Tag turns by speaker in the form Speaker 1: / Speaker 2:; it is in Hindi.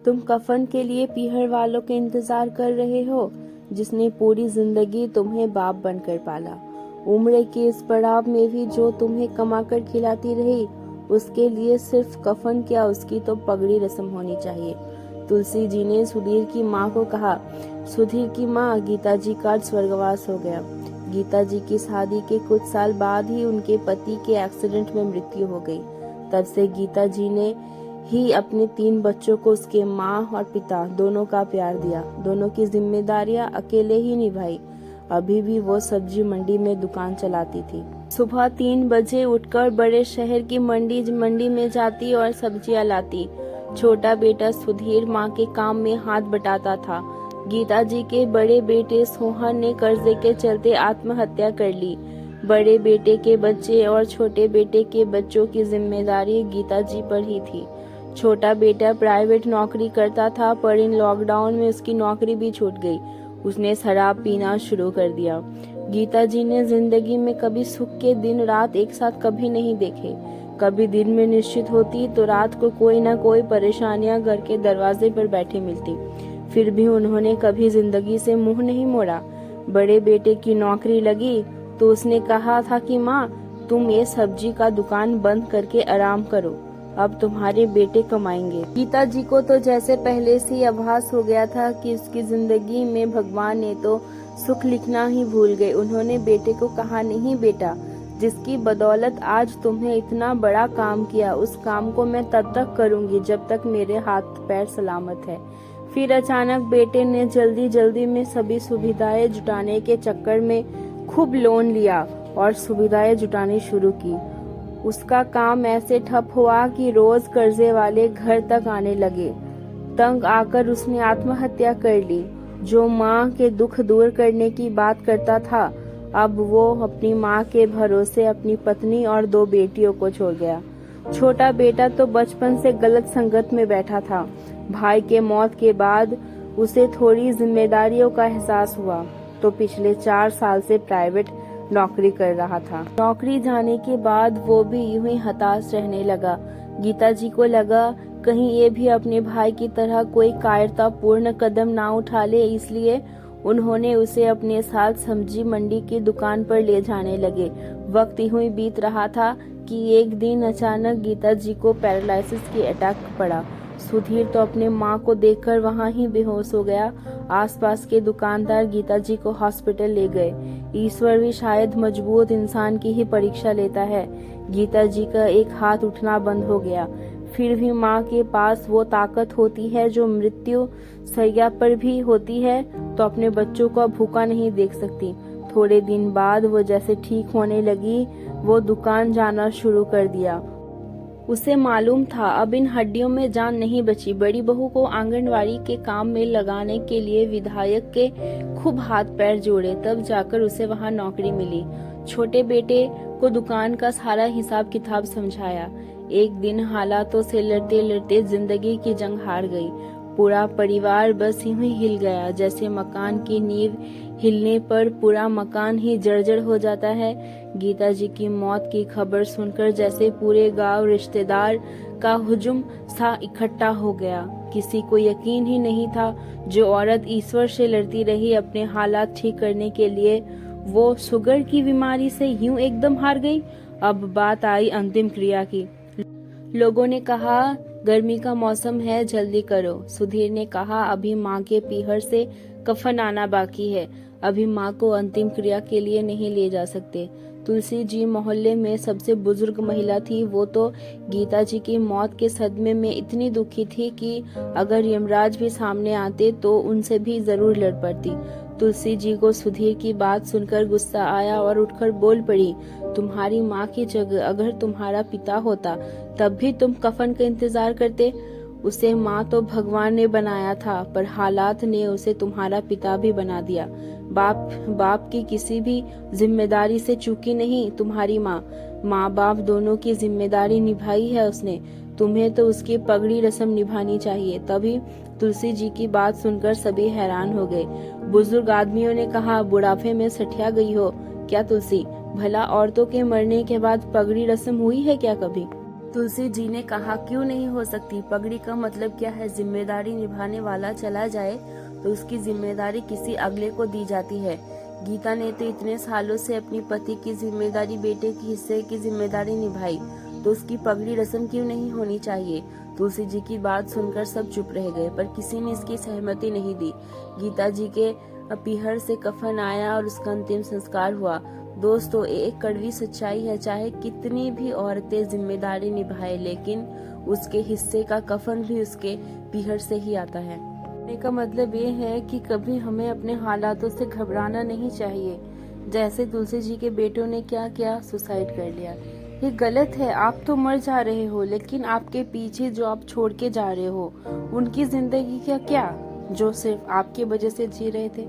Speaker 1: तुम कफन के लिए पीहर वालों के इंतजार कर रहे हो, जिसने पूरी जिंदगी तुम्हें बाप बनकर पाला। उम्र के इस पड़ाव में भी जो तुम्हें कमाकर खिलाती रही, उसके लिए सिर्फ कफन क्या, उसकी तो पगड़ी रस्म होनी चाहिए। तुलसी जी ने सुधीर की माँ को कहा। सुधीर की माँ गीता जी का स्वर्गवास हो गया। गीता जी की शादी के कुछ साल बाद ही उनके पति के एक्सीडेंट में मृत्यु हो गई। तब से गीता जी ने ही अपने 3 बच्चों को उसके माँ और पिता दोनों का प्यार दिया। दोनों की जिम्मेदारियां अकेले ही निभाई। अभी भी वो सब्जी मंडी में दुकान चलाती थी। सुबह 3 बजे उठकर बड़े शहर की मंडी में जाती और सब्जियां लाती। छोटा बेटा सुधीर माँ के काम में हाथ बटाता था। गीता जी के बड़े बेटे सोहन ने कर्जे के चलते आत्महत्या कर ली। बड़े बेटे के बच्चे और छोटे बेटे के बच्चों की जिम्मेदारी गीता जी पर ही थी। छोटा बेटा प्राइवेट नौकरी करता था, पर इन लॉकडाउन में उसकी नौकरी भी छूट गई। उसने शराब पीना शुरू कर दिया। गीता जी ने जिंदगी में कभी सुख के दिन रात एक साथ कभी नहीं देखे। कभी दिन में निश्चित होती तो रात को कोई ना कोई परेशानियां घर के दरवाजे पर बैठे मिलती। फिर भी उन्होंने कभी जिंदगी से मुंह नहीं मोड़ा। बड़े बेटे की नौकरी लगी तो उसने कहा था कि माँ, तुम ये सब्जी का दुकान बंद करके आराम करो, अब तुम्हारे बेटे कमाएंगे। गीता जी को तो जैसे पहले से आभास हो गया था कि उसकी जिंदगी में भगवान ने तो सुख लिखना ही भूल गए। उन्होंने बेटे को कहा, नहीं बेटा, जिसकी बदौलत आज तुमने इतना बड़ा काम किया, उस काम को मैं तब तक करूंगी जब तक मेरे हाथ पैर सलामत है। फिर अचानक बेटे ने जल्दी में सभी सुविधाएं जुटाने के चक्कर में खूब लोन लिया और सुविधाएं जुटानी शुरू की। उसका काम ऐसे ठप हुआ कि रोज कर्जे वाले घर तक आने लगे। तंग आकर उसने आत्महत्या कर ली। जो माँ के दुख दूर करने की बात करता था, अब वो अपनी माँ के भरोसे अपनी पत्नी और 2 बेटियों को छोड़ गया। छोटा बेटा तो बचपन से गलत संगत में बैठा था। भाई के मौत के बाद उसे थोड़ी जिम्मेदारियों का एहसास हुआ तो पिछले 4 साल से प्राइवेट नौकरी कर रहा था। नौकरी जाने के बाद वो भी यूं ही हताश रहने लगा। गीता जी को लगा कहीं ये भी अपने भाई की तरह कोई कायरतापूर्ण कदम ना उठा ले, इसलिए उन्होंने उसे अपने साथ सब्जी मंडी की दुकान पर ले जाने लगे। वक्त यूं ही बीत रहा था कि एक दिन अचानक गीता जी को पैरालिसिस की अटैक पड़ा। सुधीर तो अपने माँ को देखकर वहाँ ही बेहोश हो गया। आसपास के दुकानदार गीता जी को हॉस्पिटल ले गए। ईश्वर भी शायद मजबूत इंसान की ही परीक्षा लेता है। गीता जी का एक हाथ उठना बंद हो गया। फिर भी माँ के पास वो ताकत होती है जो मृत्यु शैया पर भी होती है तो अपने बच्चों को भूखा नहीं देख सकती। थोड़े दिन बाद वो जैसे ठीक होने लगी, वो दुकान जाना शुरू कर दिया। उसे मालूम था अब इन हड्डियों में जान नहीं बची। बड़ी बहू को आंगनवाड़ी के काम में लगाने के लिए विधायक के खूब हाथ पैर जोड़े, तब जाकर उसे वहां नौकरी मिली। छोटे बेटे को दुकान का सारा हिसाब किताब समझाया। एक दिन हालातों से लड़ते लड़ते जिंदगी की जंग हार गई। पूरा परिवार बस यूं ही हिल गया, जैसे मकान की नींव हिलने पर पूरा मकान ही जर्जर हो जाता है। गीता जी की मौत की खबर सुनकर जैसे पूरे गांव रिश्तेदार का हुजूम सा इकट्ठा हो गया। किसी को यकीन ही नहीं था जो औरत ईश्वर से लड़ती रही अपने हालात ठीक करने के लिए, वो शुगर की बीमारी से यूं एकदम हार गई। अब बात आई अंतिम क्रिया की। लोगों ने कहा गर्मी का मौसम है, जल्दी करो। सुधीर ने कहा अभी माँ के पीहर से कफन आना बाकी है, अभी माँ को अंतिम क्रिया के लिए नहीं ले जा सकते। तुलसी जी मोहल्ले में सबसे बुजुर्ग महिला थी। वो तो गीता जी की मौत के सदमे में इतनी दुखी थी कि अगर यमराज भी सामने आते तो उनसे भी जरूर लड़ पड़ती। तुलसी जी को सुधीर की बात सुनकर गुस्सा आया और उठकर बोल पड़ी, तुम्हारी माँ की जगह अगर तुम्हारा पिता होता तब भी तुम कफन का इंतजार करते। उसे माँ तो भगवान ने बनाया था, पर हालात ने उसे तुम्हारा पिता भी बना दिया। बाप की किसी भी जिम्मेदारी से चूकी नहीं तुम्हारी माँ बाप दोनों की जिम्मेदारी निभाई है उसने। तुम्हें तो उसकी पगड़ी रस्म निभानी चाहिए। तभी तुलसी जी की बात सुनकर सभी हैरान हो गए। बुजुर्ग आदमियों ने कहा, बुढ़ापे में सठिया गई हो क्या तुलसी? भला औरतों के मरने के बाद पगड़ी रस्म हुई है क्या कभी? तुलसी जी ने कहा, क्यों नहीं हो सकती? पगड़ी का मतलब क्या है? जिम्मेदारी निभाने वाला चला जाए तो उसकी जिम्मेदारी किसी अगले को दी जाती है। गीता ने तो इतने सालों से अपनी पति की जिम्मेदारी, बेटे की हिस्से की जिम्मेदारी निभाई, तो उसकी पगड़ी रस्म क्यों नहीं होनी चाहिए? तुलसी जी की बात सुनकर सब चुप रह गए, पर किसी ने इसकी सहमति नहीं दी। गीता जी के पीहर से कफन आया और उसका अंतिम संस्कार हुआ। दोस्तों, एक कड़वी सच्चाई है, चाहे कितनी भी औरतें जिम्मेदारी निभाए, लेकिन उसके हिस्से का कफन भी उसके पीहर से ही आता है। कहने का मतलब ये है कि कभी हमें अपने हालातों से घबराना नहीं चाहिए। जैसे तुलसी जी के बेटों ने क्या किया, सुसाइड कर लिया। ये गलत है। आप तो मर जा रहे हो, लेकिन आपके पीछे जो आप छोड़ के जा रहे हो, उनकी जिंदगी का क्या, जो सिर्फ आपकी वजह से जी रहे थे।